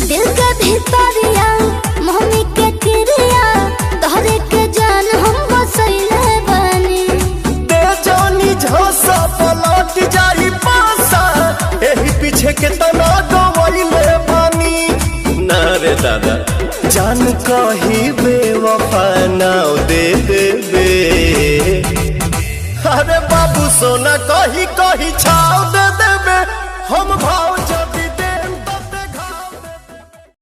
दिल के भीतरिया मम्मी के क्रिया तोहरे के जान हम बसैले बानी। दे जानी झोसा पलट जाई पासा एही पीछे के तना गवैले बानी। ना रे दादा जान कही बेवफा नाव दे देबे। अरे बाबू सोना कही कही छाव दे देबे हम भाव